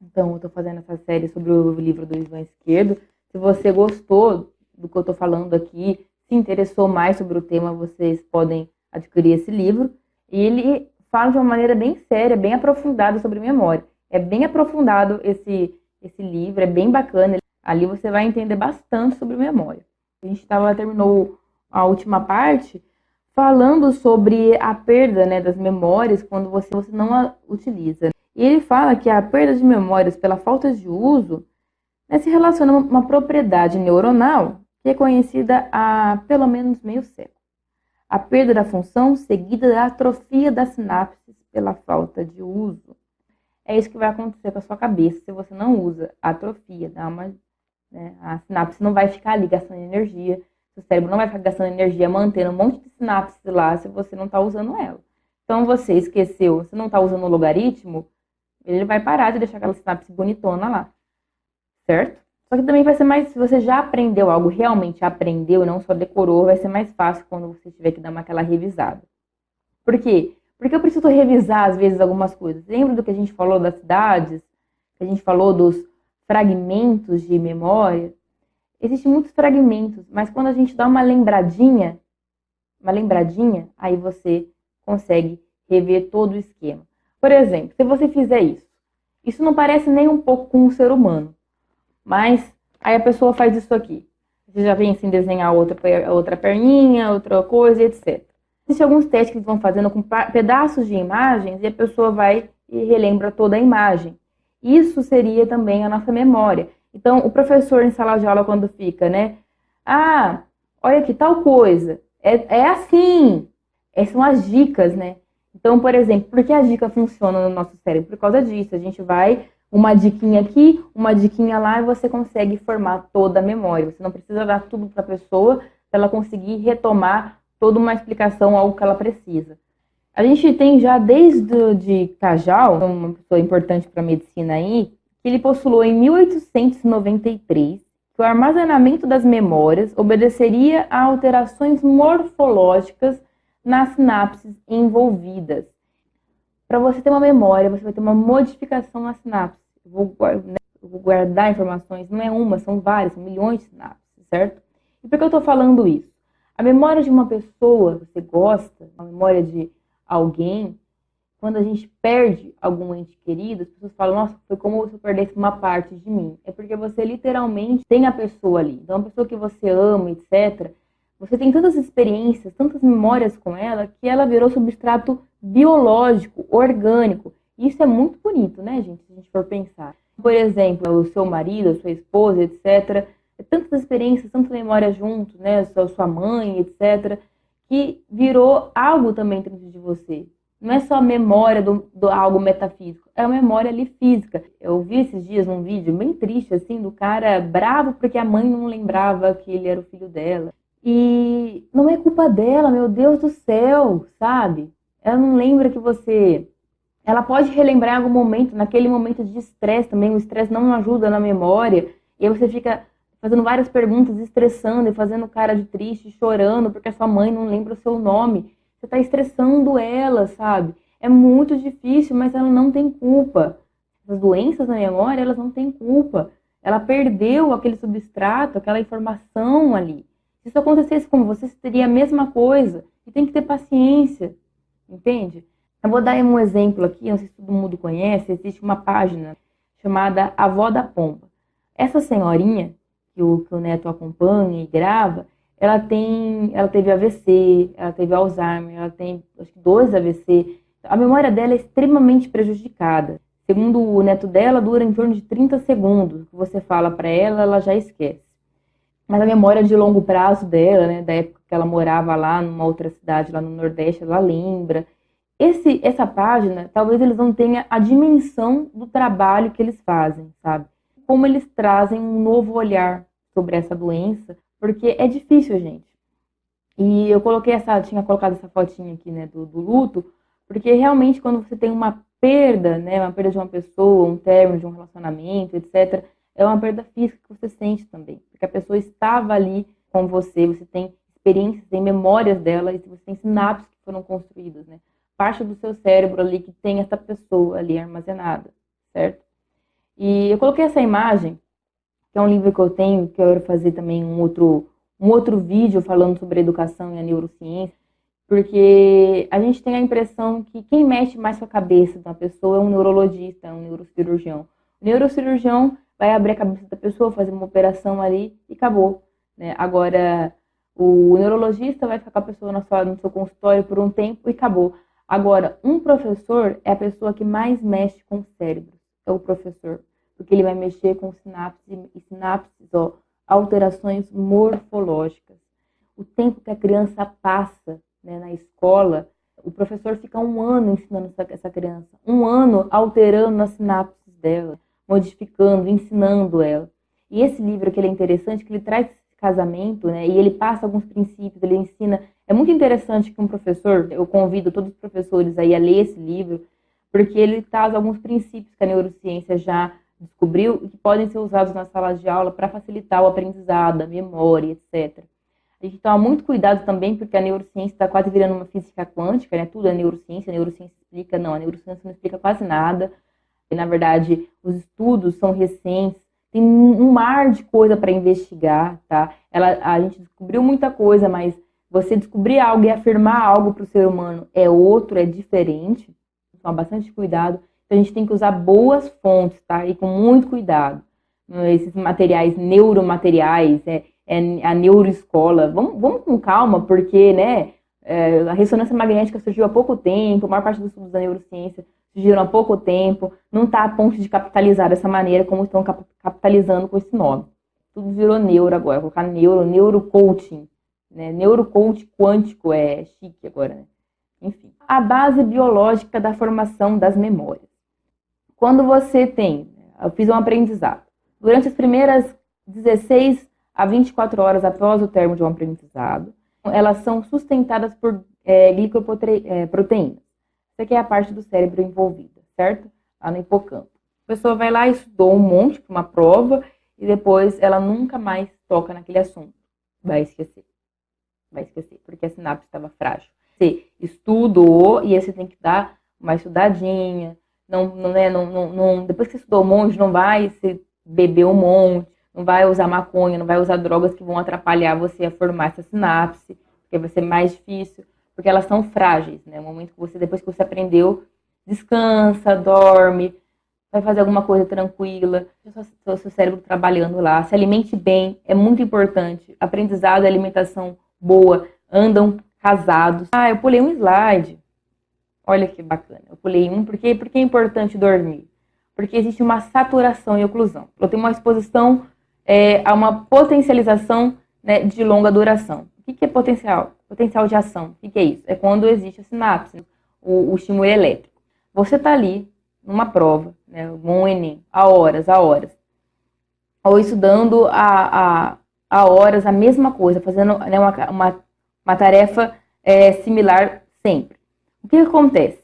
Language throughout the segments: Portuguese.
Então, eu estou fazendo essa série sobre o livro do Ivan Esquerdo. Se você gostou do que eu estou falando aqui, se interessou mais sobre o tema, vocês podem adquirir esse livro. E ele fala de uma maneira bem séria, bem aprofundada sobre memória. É bem aprofundado esse livro, é bem bacana. Ali você vai entender bastante sobre memória. A gente terminou a última parte falando sobre a perda, né, das memórias quando você não a utiliza. E ele fala que a perda de memórias pela falta de uso, né, se relaciona a uma propriedade neuronal que é conhecida há pelo menos meio século. A perda da função seguida da atrofia das sinapses pela falta de uso. É isso que vai acontecer com a sua cabeça se você não usa. A atrofia, a sinapse não vai ficar ali gastando energia. Seu cérebro não vai ficar gastando energia mantendo um monte de sinapses lá se você não está usando ela. Então você esqueceu, você não está usando o logaritmo, ele vai parar de deixar aquela sinapse bonitona lá, certo? Só que também vai ser mais, se você já aprendeu algo, realmente aprendeu, não só decorou, vai ser mais fácil quando você tiver que dar aquela revisada. Por quê? Porque eu preciso revisar, às vezes, algumas coisas. Lembra do que a gente falou das cidades? Que a gente falou dos fragmentos de memória? Existem muitos fragmentos, mas quando a gente dá uma lembradinha, aí você consegue rever todo o esquema. Por exemplo, se você fizer isso não parece nem um pouco com um ser humano, mas aí a pessoa faz isso aqui. Você já vem assim desenhar outra perninha, outra coisa, etc. Existem alguns testes que eles vão fazendo com pedaços de imagens e a pessoa vai e relembra toda a imagem. Isso seria também a nossa memória. Então, o professor em sala de aula, quando fica, né? Ah, olha aqui, tal coisa. É assim. Essas são as dicas, né? Então, por exemplo, por que a dica funciona no nosso cérebro? Por causa disso. A gente vai, uma diquinha aqui, uma diquinha lá, e você consegue formar toda a memória. Você não precisa dar tudo para a pessoa para ela conseguir retomar toda uma explicação, algo que ela precisa. A gente tem já desde Cajal, uma pessoa importante para a medicina aí, que ele postulou em 1893 que o armazenamento das memórias obedeceria a alterações morfológicas nas sinapses envolvidas. Para você ter uma memória, você vai ter uma modificação na sinapse. Eu vou guardar informações, não é uma, são várias, são milhões de sinapses, certo? E por que eu estou falando isso? A memória de uma pessoa, você gosta, a memória de alguém, quando a gente perde algum ente querido, as pessoas falam, nossa, foi como se eu perdesse uma parte de mim. É porque você literalmente tem a pessoa ali. Então, a pessoa que você ama, etc., você tem tantas experiências, tantas memórias com ela, que ela virou substrato biológico, orgânico. E isso é muito bonito, né, gente, se a gente for pensar. Por exemplo, o seu marido, a sua esposa, etc., tantas experiências, tantas memórias juntos, né, sua mãe, etc., que virou algo também dentro de você. Não é só a memória do algo metafísico, é a memória ali física. Eu vi esses dias um vídeo bem triste, assim, do cara bravo porque a mãe não lembrava que ele era o filho dela. E não é culpa dela, meu Deus do céu, sabe? Ela não lembra que você... Ela pode relembrar em algum momento, naquele momento de estresse também, o estresse não ajuda na memória, e aí você fica fazendo várias perguntas, estressando e fazendo cara de triste, chorando, porque a sua mãe não lembra o seu nome. Você está estressando ela, sabe? É muito difícil, mas ela não tem culpa. As doenças na memória, elas não têm culpa. Ela perdeu aquele substrato, aquela informação ali. Se isso acontecesse com você, você teria a mesma coisa. E tem que ter paciência, entende? Eu vou dar um exemplo aqui, não sei se todo mundo conhece, existe uma página chamada Avó da Pomba. Essa senhorinha, que o neto acompanha e grava, ela teve AVC, ela teve Alzheimer, ela tem acho que 2 AVC. A memória dela é extremamente prejudicada. Segundo o neto dela, dura em torno de 30 segundos. O que você fala para ela, ela já esquece. Mas a memória de longo prazo dela, né, da época que ela morava lá numa outra cidade, lá no Nordeste, ela lembra. Essa página, talvez eles não tenham a dimensão do trabalho que eles fazem, sabe? Como eles trazem um novo olhar sobre essa doença, porque é difícil, gente. E eu tinha colocado essa fotinha aqui, né, do luto, porque realmente quando você tem uma perda, né, uma perda de uma pessoa, um término de um relacionamento, etc., é uma perda física que você sente também, porque a pessoa estava ali com você tem experiências, tem memórias dela, e você tem sinapses que foram construídas, né? Parte do seu cérebro ali que tem essa pessoa ali armazenada, certo? E eu coloquei essa imagem, que é um livro que eu tenho, que eu quero fazer também um outro vídeo falando sobre a educação e a neurociência, porque a gente tem a impressão que quem mexe mais com a cabeça da pessoa é um neurologista, é um neurocirurgião. O neurocirurgião vai abrir a cabeça da pessoa, fazer uma operação ali e acabou, né? Agora, o neurologista vai ficar com a pessoa no seu consultório por um tempo e acabou. Agora, um professor é a pessoa que mais mexe com o cérebro, é o professor, porque ele vai mexer com sinapses, ó, alterações morfológicas. O tempo que a criança passa, né, na escola, o professor fica 1 ano ensinando essa criança, 1 ano alterando as sinapses dela, modificando, ensinando ela. E esse livro que ele é interessante, que ele traz esse casamento, né, e ele passa alguns princípios, ele ensina. É muito interessante que um professor, eu convido todos os professores aí a ler esse livro, porque ele traz alguns princípios que a neurociência já descobriu e que podem ser usados na sala de aula para facilitar o aprendizado, a memória, etc. A gente toma muito cuidado também, porque a neurociência está quase virando uma física quântica, né? Tudo é neurociência, a neurociência explica, não, a neurociência não explica quase nada. E, na verdade, os estudos são recentes, tem um mar de coisa para investigar, tá? A gente descobriu muita coisa, mas você descobrir algo e afirmar algo para o ser humano é outro, é diferente. Toma bastante cuidado. Então, a gente tem que usar boas fontes, tá? E com muito cuidado. Esses materiais neuromateriais, a neuroescola. Vamos com calma, porque, né, a ressonância magnética surgiu há pouco tempo, a maior parte dos estudos da neurociência surgiram há pouco tempo, não está a ponto de capitalizar dessa maneira como estão capitalizando com esse nome. Tudo virou neuro agora, vou colocar neurocoaching, né? Neurocoach quântico é chique agora, né? Enfim. A base biológica da formação das memórias. Quando você eu fiz um aprendizado, durante as primeiras 16 a 24 horas após o término de um aprendizado, elas são sustentadas por glicoproteínas. Isso aqui é a parte do cérebro envolvida, certo? Lá no hipocampo. A pessoa vai lá e estudou um monte para uma prova e depois ela nunca mais toca naquele assunto. Vai esquecer, porque a sinapse estava frágil. Você estudou e aí você tem que dar uma estudadinha. Depois que você estudou um monte, não vai se beber um monte, não vai usar maconha, não vai usar drogas que vão atrapalhar você a formar essa sinapse, porque vai ser mais difícil, porque elas são frágeis, né? No momento que depois que você aprendeu, descansa, dorme, vai fazer alguma coisa tranquila, o seu cérebro trabalhando lá, se alimente bem, é muito importante. Aprendizado e alimentação boa, andam casados. Eu pulei um slide. Olha que bacana. Eu pulei um, porque é importante dormir? Porque existe uma saturação e oclusão. Eu tenho uma exposição a uma potencialização, né, de longa duração. O que é potencial? Potencial de ação. O que é isso? É quando existe a sinapse, o estímulo elétrico. Você está ali, numa prova, né, um Enem, há horas, ou estudando a horas a mesma coisa, fazendo, né, uma tarefa similar sempre. O que acontece?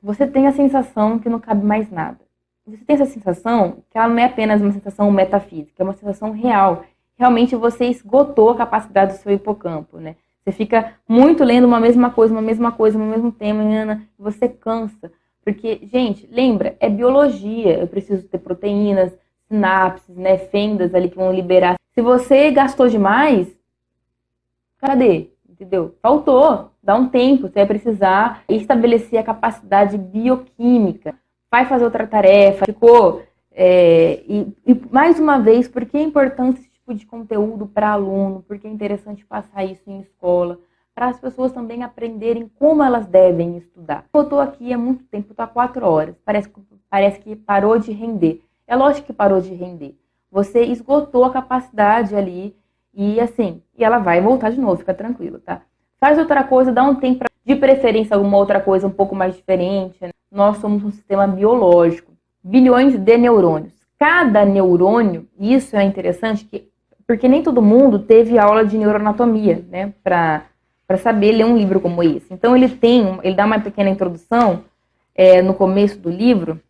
Você tem a sensação que não cabe mais nada. Você tem essa sensação que ela não é apenas uma sensação metafísica, é uma sensação real. Realmente você esgotou a capacidade do seu hipocampo, né? Você fica muito lendo uma mesma coisa, o mesmo tema, e você cansa. Porque, gente, lembra, é biologia. Eu preciso ter proteínas, sinapses, né, fendas ali que vão liberar. Se você gastou demais, cadê? Entendeu? Faltou. Dá um tempo, você vai precisar estabelecer a capacidade bioquímica. Vai fazer outra tarefa, ficou. E mais uma vez, por que é importante esse tipo de conteúdo para aluno? Porque é interessante passar isso em escola, para as pessoas também aprenderem como elas devem estudar. Eu estou aqui há muito tempo, estou há 4 horas, parece que parou de render. É lógico que parou de render. Você esgotou a capacidade ali e assim, e ela vai voltar de novo, fica tranquilo, tá? Faz outra coisa, dá um tempo, de preferência alguma outra coisa um pouco mais diferente, né? Nós somos um sistema biológico, bilhões de neurônios. Cada neurônio, isso é interessante, porque nem todo mundo teve aula de neuroanatomia, né, para saber ler um livro como esse. Então ele dá uma pequena introdução no começo do livro,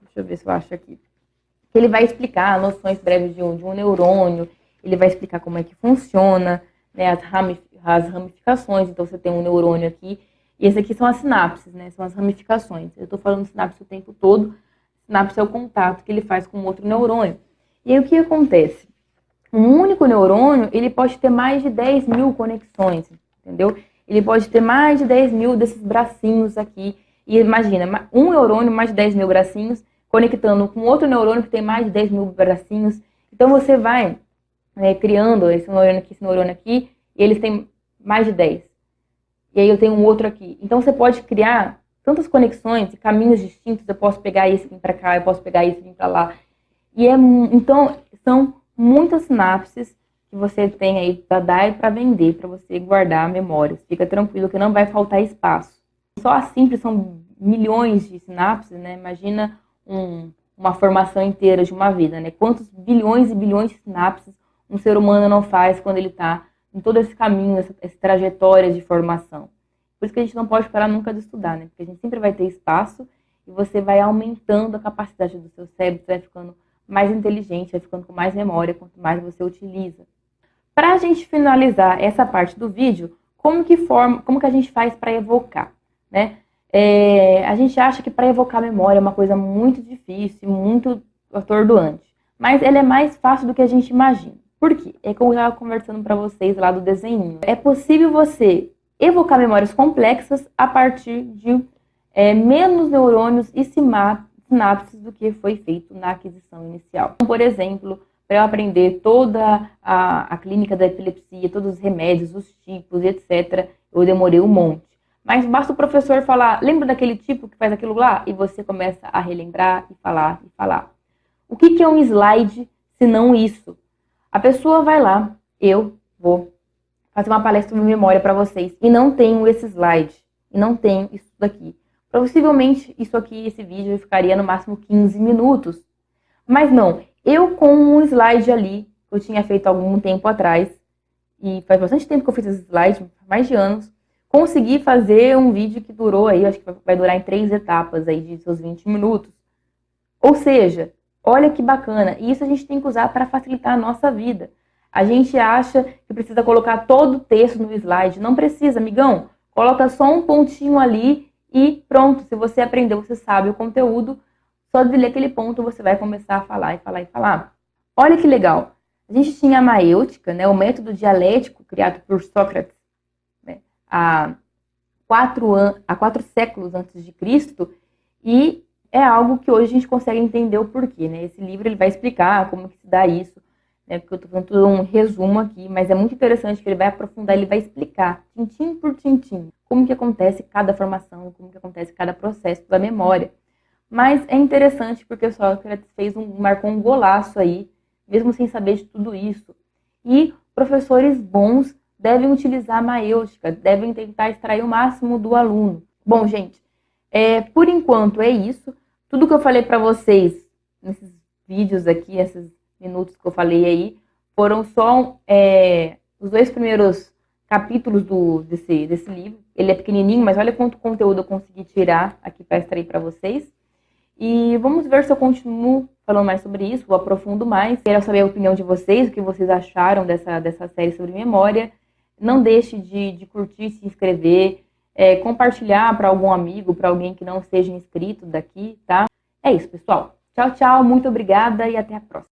deixa eu ver se eu acho aqui, que ele vai explicar noções breves de um neurônio, ele vai explicar como é que funciona, né, as ramificações. Então você tem um neurônio aqui, e esse aqui são as sinapses, né, são as ramificações. Eu estou falando sinapse o tempo todo, Sinapse é o contato que ele faz com outro neurônio. E aí o que acontece? Um único neurônio, ele pode ter mais de 10 mil conexões, entendeu? Ele pode ter mais de 10 mil desses bracinhos aqui. E imagina, um neurônio, mais de 10 mil bracinhos, conectando com outro neurônio que tem mais de 10 mil bracinhos. Então você vai criando esse neurônio aqui, e eles têm mais de 10. E aí eu tenho um outro aqui. Então você pode criar tantas conexões e caminhos distintos. Eu posso pegar esse e vir para cá, eu posso pegar esse e vir para lá. E então são muitas sinapses que você tem aí para dar e para vender, para você guardar memórias. Fica tranquilo que não vai faltar espaço. Só a simples são milhões de sinapses, né? Imagina uma formação inteira de uma vida, né? Quantos bilhões e bilhões de sinapses um ser humano não faz quando ele está em todo esse caminho, essa trajetória de formação. Por isso que a gente não pode parar nunca de estudar, né? Porque a gente sempre vai ter espaço e você vai aumentando a capacidade do seu cérebro, você vai ficando mais inteligente, vai ficando com mais memória, quanto mais você utiliza. Para a gente finalizar essa parte do vídeo, como que a gente faz para evocar, né? A gente acha que para evocar memória é uma coisa muito difícil, muito atordoante, mas ela é mais fácil do que a gente imagina. Por quê? É como eu estava conversando para vocês lá do desenho. É possível você evocar memórias complexas a partir de menos neurônios e sinapses do que foi feito na aquisição inicial. Por exemplo, para eu aprender toda a clínica da epilepsia, todos os remédios, os tipos, etc., eu demorei um monte. Mas basta o professor falar, lembra daquele tipo que faz aquilo lá? E você começa a relembrar e falar e falar. O que é um slide se não isso? A pessoa vai lá, eu vou fazer uma palestra de memória para vocês e não tenho esse slide, e não tenho isso daqui. Possivelmente isso aqui, esse vídeo, ficaria no máximo 15 minutos. Mas não, eu com um slide ali, que eu tinha feito há algum tempo atrás, e faz bastante tempo que eu fiz esse slide, mais de anos, consegui fazer um vídeo que durou aí, acho que vai durar em 3 etapas aí de seus 20 minutos. Ou seja, olha que bacana, e isso a gente tem que usar para facilitar a nossa vida. A gente acha que precisa colocar todo o texto no slide. Não precisa, amigão. Coloca só um pontinho ali e pronto. Se você aprendeu, você sabe o conteúdo, só de ler aquele ponto você vai começar a falar e falar e falar. Olha que legal. A gente tinha a maêutica, né, o método dialético criado por Sócrates, né, há 4 séculos antes de Cristo, e é algo que hoje a gente consegue entender o porquê, né? Esse livro ele vai explicar como que se dá isso, né? Porque eu estou fazendo tudo um resumo aqui, mas é muito interessante que ele vai aprofundar, ele vai explicar, tintim por tintim, como que acontece cada formação, como que acontece cada processo da memória. Mas é interessante porque o Sócrates marcou um golaço aí, mesmo sem saber de tudo isso. E professores bons devem utilizar a maêutica, devem tentar extrair o máximo do aluno. Bom, gente, por enquanto é isso. Tudo que eu falei para vocês nesses vídeos aqui, esses minutos que eu falei aí, foram só os 2 primeiros capítulos desse livro. Ele é pequenininho, mas olha quanto conteúdo eu consegui tirar aqui para extrair para vocês. E vamos ver se eu continuo falando mais sobre isso, vou aprofundo mais. Quero saber a opinião de vocês, o que vocês acharam dessa série sobre memória. Não deixe de curtir, se inscrever, compartilhar para algum amigo, para alguém que não seja inscrito daqui, tá? É isso, pessoal. Tchau, tchau, muito obrigada e até a próxima.